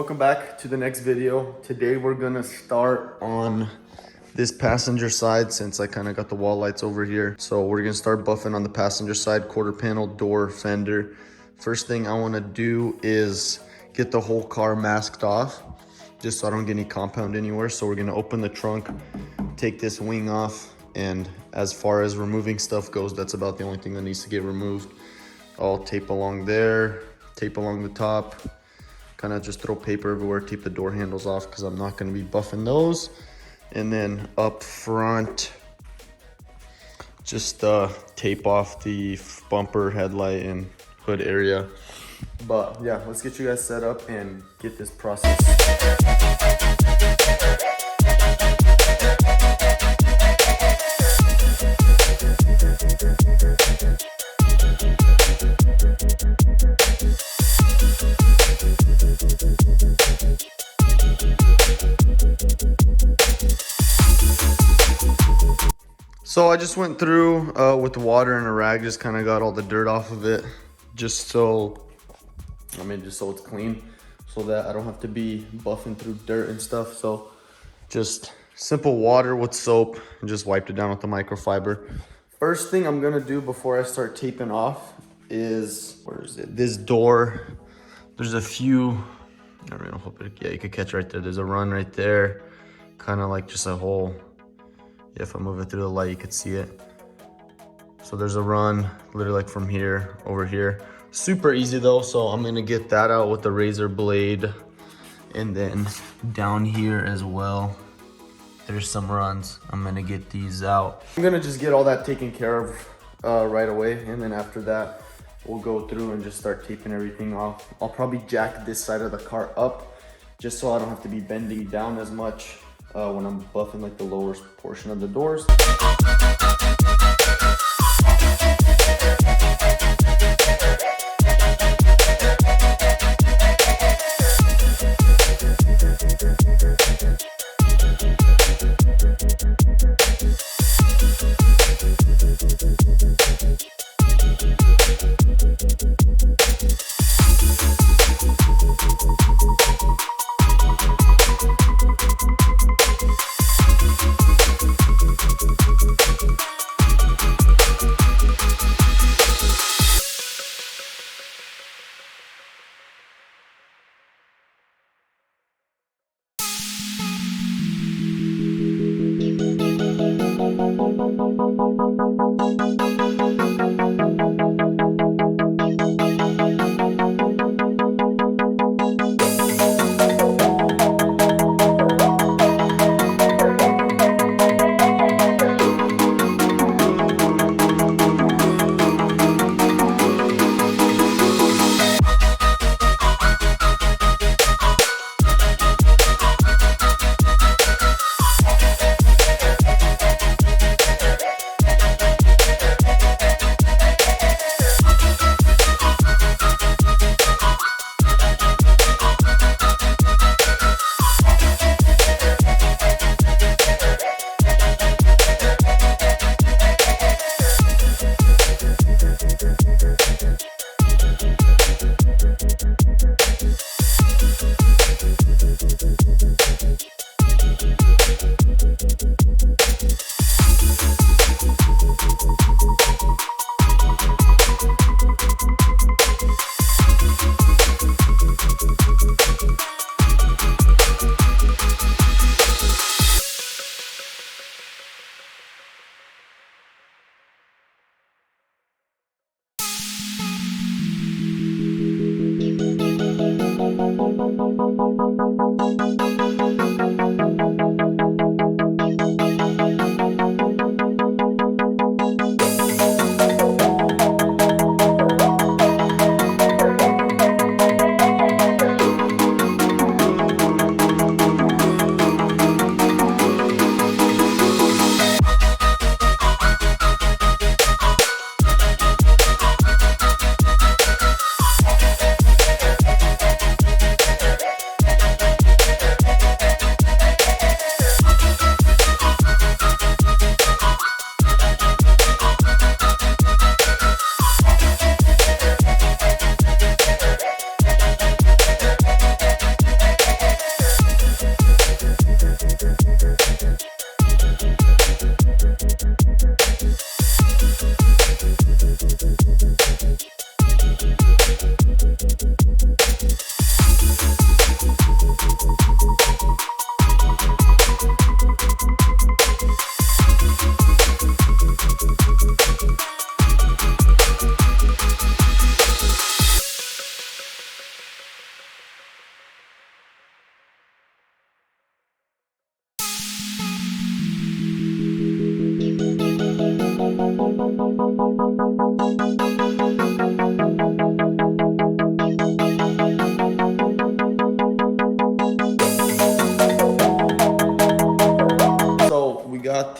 Welcome back to the next video. Today we're gonna start on this passenger side since I kind of got the wall lights over here. So we're gonna start buffing on the passenger side, quarter panel, door, fender. First thing I wanna do is get the whole car masked off just so I don't get any compound anywhere. So we're gonna open the trunk, take this wing off, and as far as removing stuff goes, that's about the only thing that needs to get removed. I'll tape along there, tape along the top, kind of just throw paper everywhere, tape the door handles off because I'm not going to be buffing those. And then up front, just tape off the bumper, headlight, and hood area. But yeah, let's get you guys set up and get this process. So I just went through with water and a rag, just kind of got all the dirt off of it, just so it's clean, so that I don't have to be buffing through dirt and stuff. So just simple water with soap and just wiped it down with the microfiber. First thing I'm gonna do before I start taping off is, where is it? This door, there's a few, I don't know, hope it, yeah, you could catch right there. There's a run right there, kind of like just a hole. Yeah, if I move it through the light, you could see it. So there's a run, literally like from here over here. Super easy though, so I'm gonna get that out with the razor blade. And then down here as well, there's some runs. I'm gonna get these out. I'm gonna just get all that taken care of right away. And then after that, we'll go through and just start taping everything off. I'll probably jack this side of the car up just so I don't have to be bending down as much when I'm buffing like the lower portion of the doors.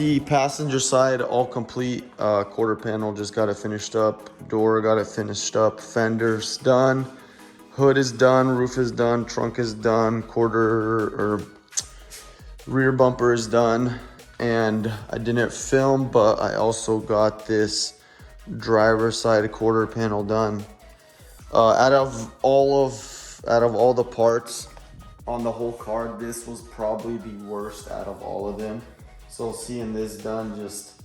the passenger side all complete. Quarter panel just got it finished up. Door got it finished up. Fender's done. Hood is done. Roof is done. Trunk is done. Rear bumper is done. And I didn't film, but I also got this driver's side quarter panel done. Out of all the parts on the whole car, this was probably the worst out of all of them. So seeing this done, just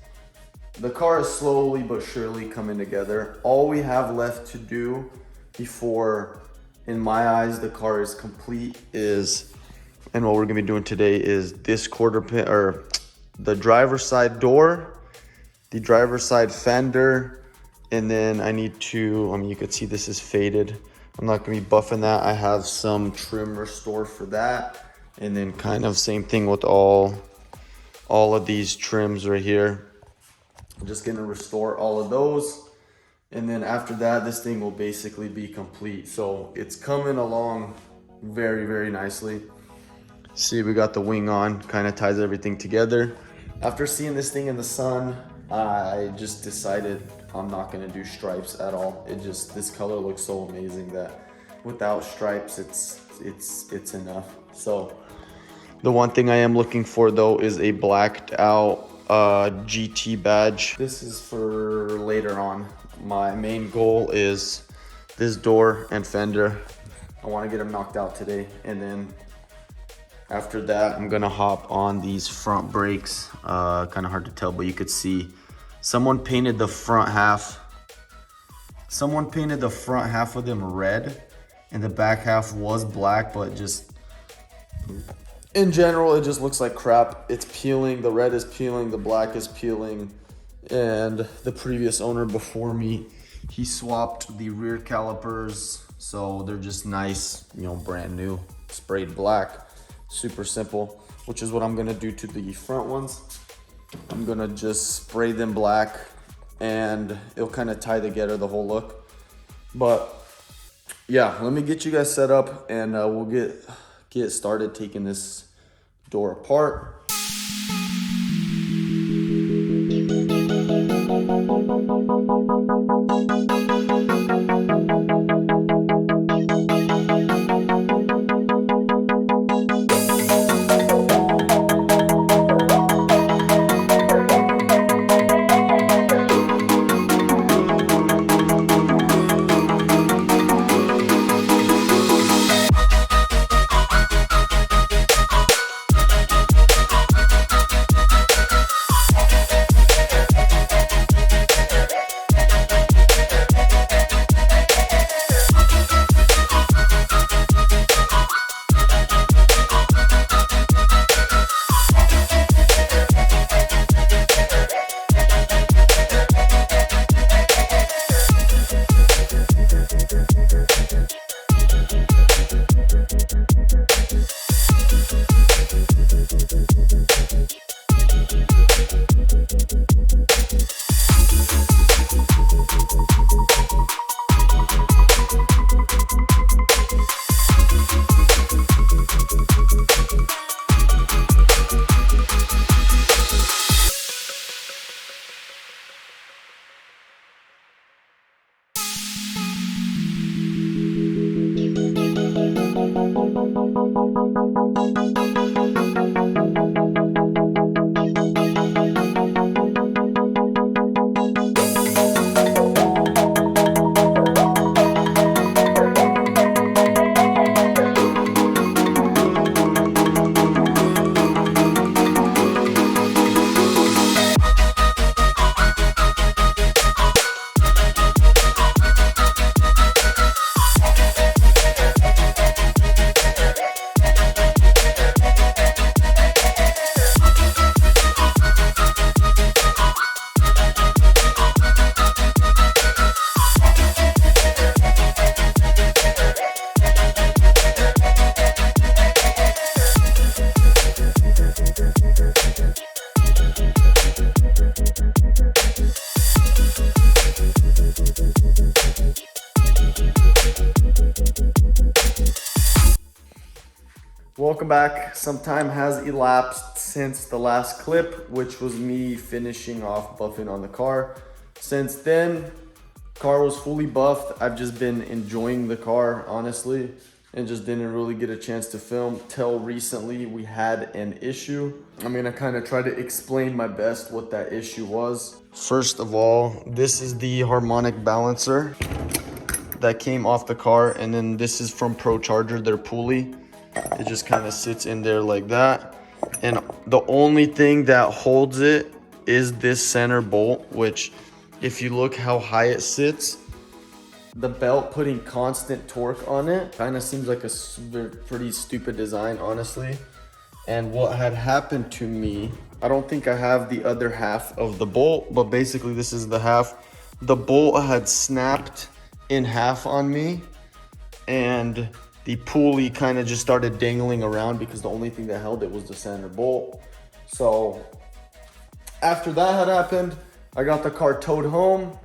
the car is slowly but surely coming together. All we have left to do before, in my eyes, the car is complete and what we're gonna be doing today is this the driver's side door, the driver's side fender, and then I need to, you could see this is faded. I'm not gonna be buffing that. I have some trim restore for that. And then kind of same thing with all of these trims right here. I'm just gonna restore all of those. And then after that, this thing will basically be complete. So it's coming along very, very nicely. See, we got the wing on, kind of ties everything together. After seeing this thing in the sun, I just decided I'm not gonna do stripes at all. This color looks so amazing that without stripes, it's enough. So the one thing I am looking for though is a blacked out GT badge. This is for later on. My main goal is this door and fender. I wanna get them knocked out today. And then after that, I'm gonna hop on these front brakes. Kind of hard to tell, but you could see someone painted the front half. Someone painted the front half of them red, and the back half was black, but just in general, it just looks like crap. It's peeling. The red is peeling. The black is peeling. And the previous owner before me, he swapped the rear calipers, so they're just nice, brand new, sprayed black. Super simple, which is what I'm gonna do to the front ones. I'm gonna just spray them black and it'll kind of tie together the whole look. But yeah, let me get you guys set up and we'll get started taking this door apart. Welcome back. Some time has elapsed since the last clip, which was me finishing off buffing on the car. Since then, car was fully buffed. I've just been enjoying the car, honestly, and just didn't really get a chance to film till recently we had an issue. I'm gonna kind of try to explain my best what that issue was. First of all, this is the harmonic balancer that came off the car, and then this is from Pro Charger, their pulley. It just kind of sits in there like that. And the only thing that holds it is this center bolt, which if you look how high it sits, the belt putting constant torque on it kind of seems like a pretty stupid design, honestly. And what had happened to me, I don't think I have the other half of the bolt, but basically this is the half. The bolt had snapped in half on me, and the pulley kind of just started dangling around because the only thing that held it was the center bolt. So after that had happened, I got the car towed home,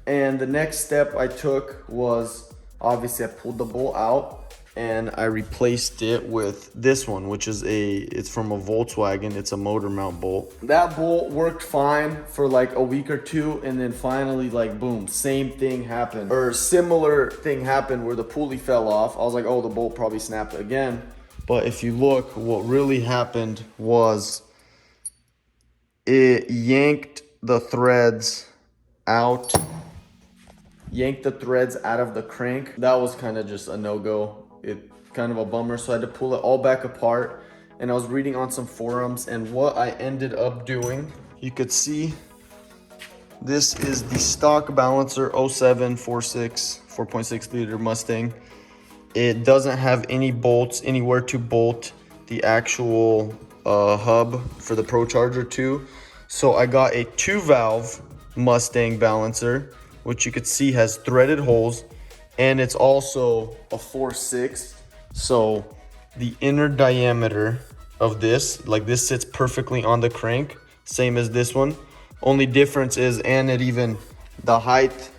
and the next step I took was, obviously I pulled the bolt out and I replaced it with this one, which is it's from a Volkswagen. It's a motor mount bolt. That bolt worked fine for like a week or two, and then finally, like, boom, same thing happened, or similar thing happened where the pulley fell off. I was like, oh, the bolt probably snapped again. But if you look, what really happened was it yanked the threads out, yanked the threads out of the crank. That was kind of just a no-go. It kind of a bummer, so I had to pull it all back apart. And I was reading on some forums, and what I ended up doing, you could see this is the stock balancer 07 46 4.6 liter Mustang. It doesn't have any bolts anywhere to bolt the actual hub for the Pro Charger 2. So I got a 2-valve Mustang balancer, which you could see has threaded holes, and it's also a 4/6. So the inner diameter of this, like, this sits perfectly on the crank, same as this one. Only difference is, and it even, the height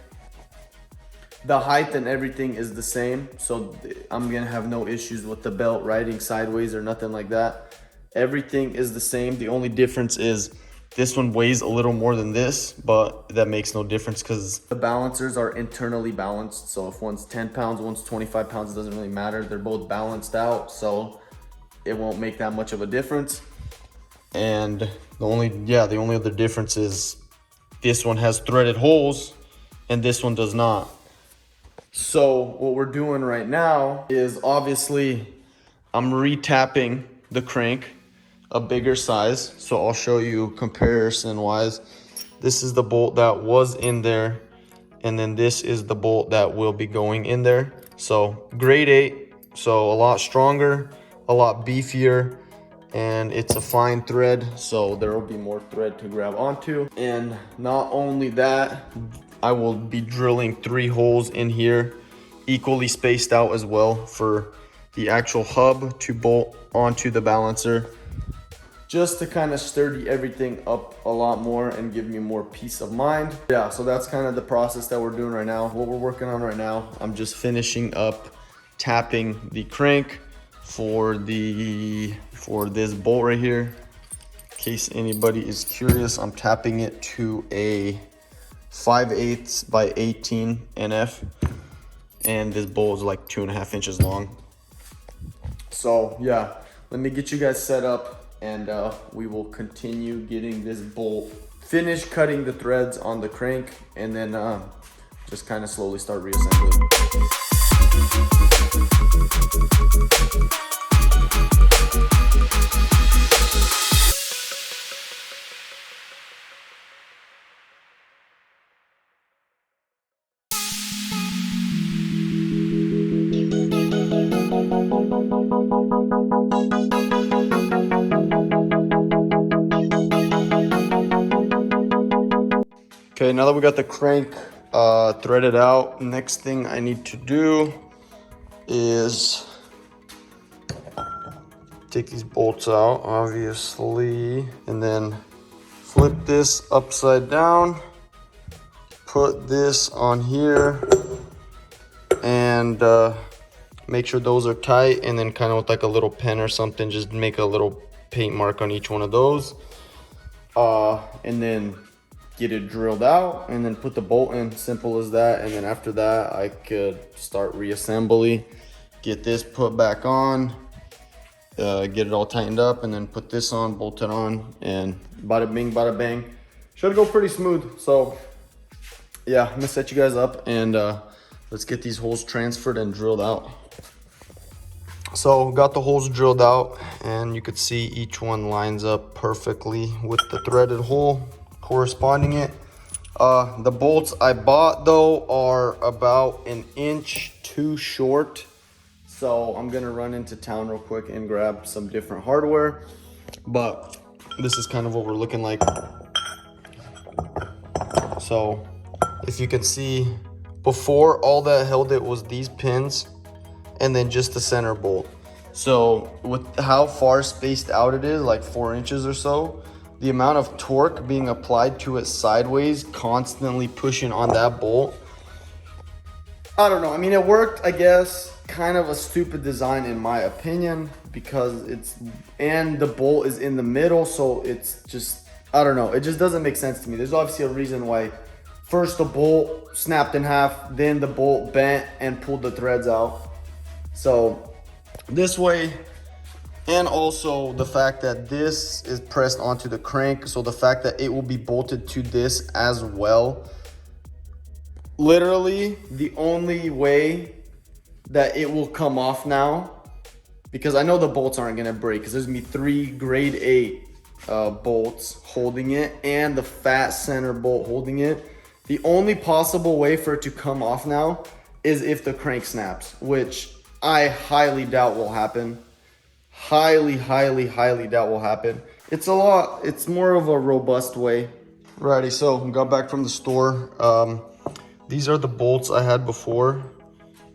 and everything is the same. So I'm gonna have no issues with the belt riding sideways or nothing like that. Everything is the same. The only difference is this one weighs a little more than this, but that makes no difference because the balancers are internally balanced. So if one's 10 pounds, one's 25 pounds, it doesn't really matter. They're both balanced out, so it won't make that much of a difference. And the only other difference is this one has threaded holes and this one does not. So what we're doing right now is, obviously, I'm retapping the crank a bigger size. So I'll show you comparison wise. This is the bolt that was in there, and then this is the bolt that will be going in there. So grade 8, so a lot stronger, a lot beefier, and it's a fine thread, so there will be more thread to grab onto. And not only that, I will be drilling 3 holes in here, equally spaced out as well, for the actual hub to bolt onto the balancer, just to kind of sturdy everything up a lot more and give me more peace of mind. Yeah, so that's kind of the process that we're doing right now. What we're working on right now, I'm just finishing up tapping the crank for this bolt right here. In case anybody is curious, I'm tapping it to a 5/8 by 18 NF, and this bolt is like 2.5 inches long. So yeah, let me get you guys set up, and we will continue getting this bolt finished, cutting the threads on the crank, and then just kind of slowly start reassembling. Okay, now that we got the crank threaded out, next thing I need to do is take these bolts out, obviously, and then flip this upside down, put this on here, and Make sure those are tight, and then kind of with like a little pen or something, just make a little paint mark on each one of those. And then get it drilled out and then put the bolt in. Simple as that. And then after that, I could start reassembly, get this put back on, get it all tightened up, and then put this on, bolt it on, and bada bing, bada bang. Should go pretty smooth. So yeah, I'm gonna set you guys up, and let's get these holes transferred and drilled out. So got the holes drilled out, and you could see each one lines up perfectly with the threaded hole corresponding it. The bolts I bought though are about 1 inch too short. So I'm gonna run into town real quick and grab some different hardware. But this is kind of what we're looking like. So if you can see, before, all that held it was these pins and then just the center bolt. So with how far spaced out it is, like 4 inches or so, the amount of torque being applied to it sideways, constantly pushing on that bolt, I don't know. I mean, it worked, I guess. Kind of a stupid design in my opinion, because and the bolt is in the middle, so it's just, I don't know. It just doesn't make sense to me. There's obviously a reason why first the bolt snapped in half, then the bolt bent and pulled the threads out. So this way, and also the fact that this is pressed onto the crank, so the fact that it will be bolted to this as well. Literally the only way that it will come off now, because I know the bolts aren't gonna break, because there's gonna be 3 grade 8 bolts holding it and the fat center bolt holding it. The only possible way for it to come off now is if the crank snaps, which I highly doubt will happen. Highly doubt will happen. It's more of a robust way. Righty, so got back from the store. These are the bolts I had before,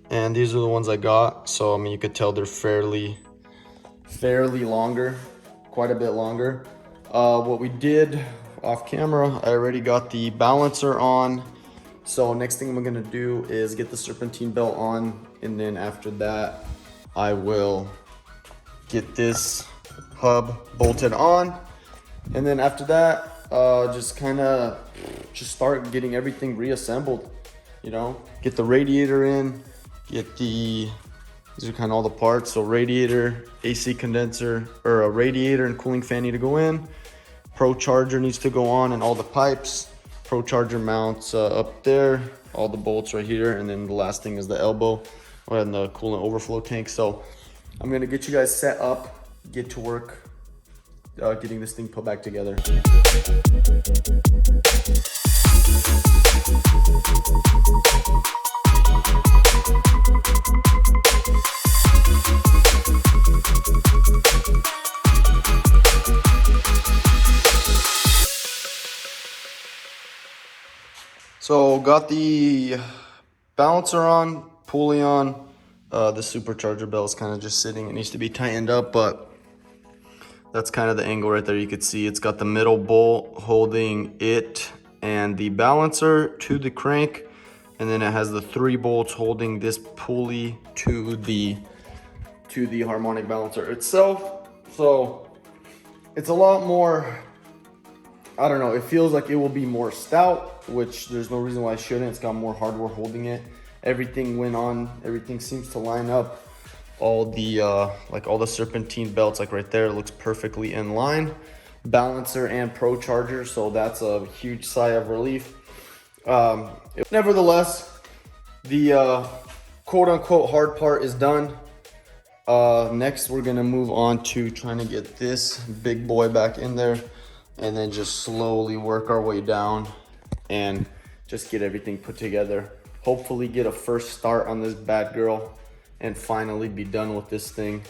and these are the ones I got. So I mean, you could tell they're fairly longer, quite a bit longer. What we did off camera, I already got the balancer on. So next thing I'm gonna do is get the serpentine belt on, and then after that, I will get this hub bolted on. And then after that, just start getting everything reassembled, you know, get the radiator in, these are kind of all the parts. So radiator, AC condenser, or a radiator and cooling fan need to go in. Pro charger needs to go on, and all the pipes. Pro charger mounts up there, all the bolts right here, and then the last thing is the elbow and the coolant overflow tank. So I'm gonna get you guys set up, get to work getting this thing put back together. So got the balancer on, pulley on. The supercharger belt is kind of just sitting. It needs to be tightened up, but that's kind of the angle right there. You could see it's got the middle bolt holding it and the balancer to the crank, and then it has the 3 bolts holding this pulley to the harmonic balancer itself. So it's a lot more, I don't know, it feels like it will be more stout, which there's no reason why it shouldn't. It's got more hardware holding it. Everything went on, everything seems to line up. All the like all the serpentine belts, like right there, it looks perfectly in line. Balancer and pro charger, so that's a huge sigh of relief. Nevertheless, the quote-unquote hard part is done. Next, we're gonna move on to trying to get this big boy back in there, and then just slowly work our way down and just get everything put together. Hopefully get a first start on this bad girl and finally be done with this thing.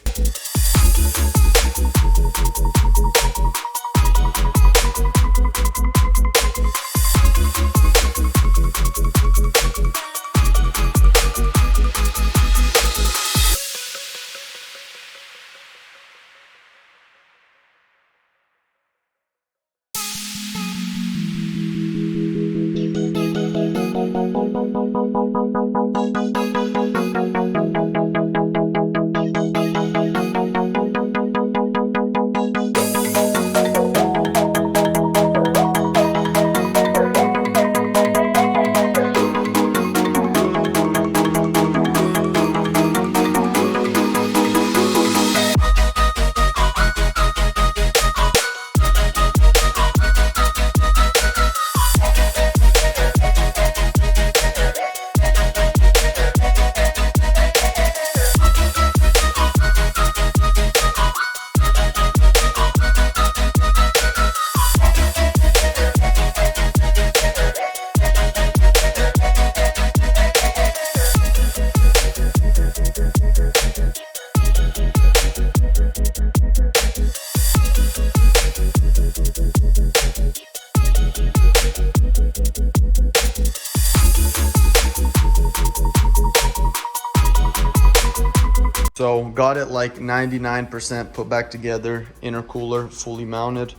So got it like 99% put back together, intercooler fully mounted,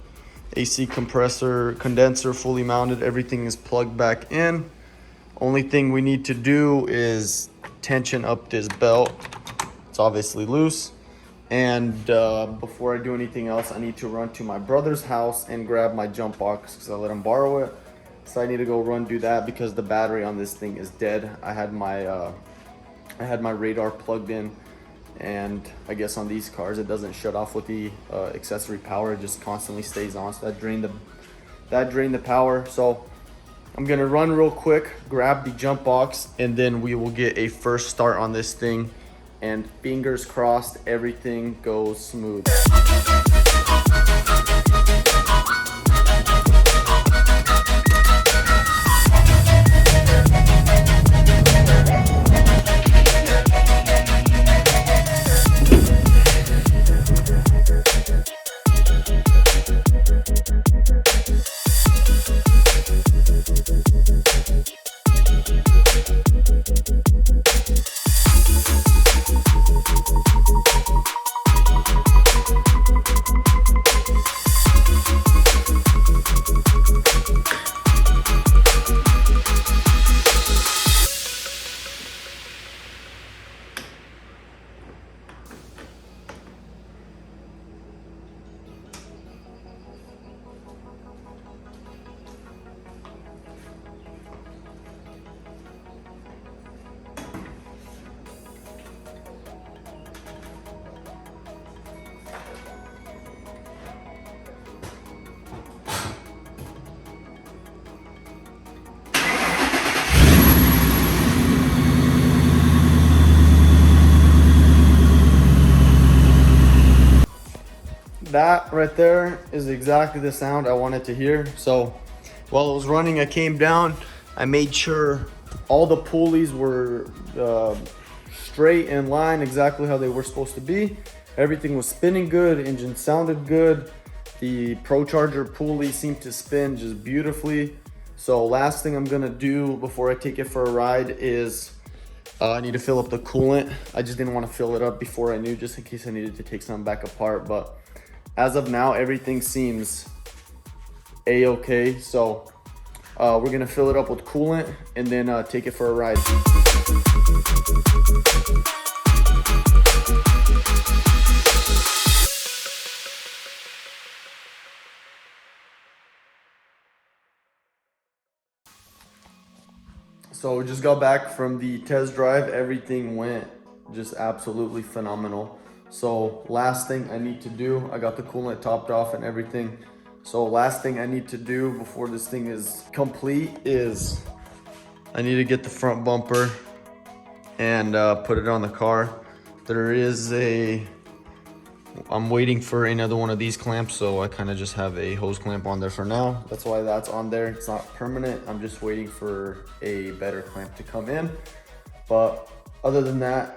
AC compressor, condenser fully mounted, everything is plugged back in. Only thing we need to do is tension up this belt. It's obviously loose. And before I do anything else, I need to run to my brother's house and grab my jump box because I let him borrow it. So I need to go do that because the battery on this thing is dead. I had my radar plugged in, and I guess on these cars it doesn't shut off with the accessory power. It just constantly stays on. So that drained the power. So I'm gonna run real quick, grab the jump box, and then we will get a first start on this thing. And fingers crossed, everything goes smooth. That right there is exactly the sound I wanted to hear. So while it was running, I came down, I made sure all the pulleys were straight in line, exactly how they were supposed to be. Everything was spinning good, engine sounded good. The Pro Charger pulley seemed to spin just beautifully. So last thing I'm gonna do before I take it for a ride is I need to fill up the coolant. I just didn't want to fill it up before I knew, just in case I needed to take something back apart. But as of now, everything seems a-okay. So we're gonna fill it up with coolant and then take it for a ride. So we just got back from the test drive. Everything went just absolutely phenomenal. So last thing I need to do, I got the coolant topped off and everything. So last thing I need to do before this thing is complete is I need to get the front bumper and put it on the car. There is I'm waiting for another one of these clamps, so I kind of just have a hose clamp on there for now. That's why that's on there. It's not permanent. I'm just waiting for a better clamp to come in. But other than that,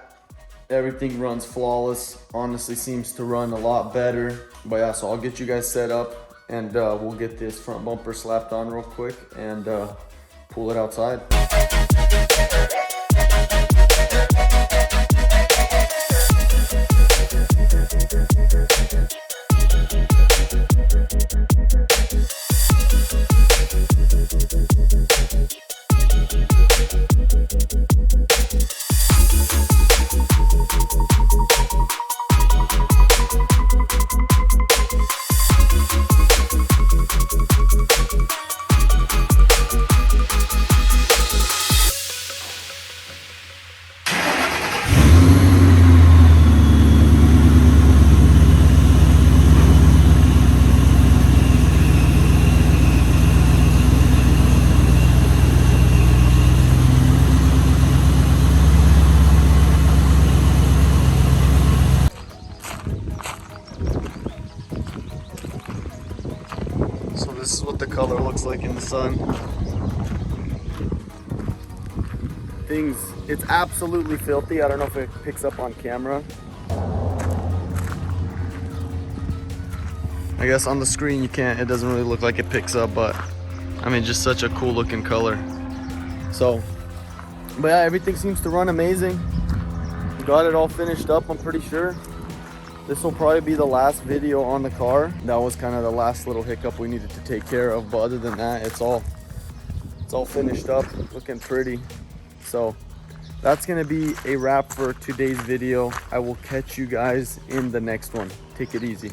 everything runs flawless. Honestly, seems to run a lot better. But yeah, so I'll get you guys set up and we'll get this front bumper slapped on real quick and pull it outside. So this is what the color looks like in the sun. It's absolutely filthy. I don't know if it picks up on camera. I guess on the screen you can't, it doesn't really look like it picks up, but I mean, just such a cool looking color. So, but yeah, everything seems to run amazing. got it all finished up, I'm pretty sure. This will probably be the last video on the car. That was kind of the last little hiccup we needed to take care of, but other than that, it's all finished up, looking pretty. So that's gonna be a wrap for today's video. I will catch you guys in the next one. Take it easy.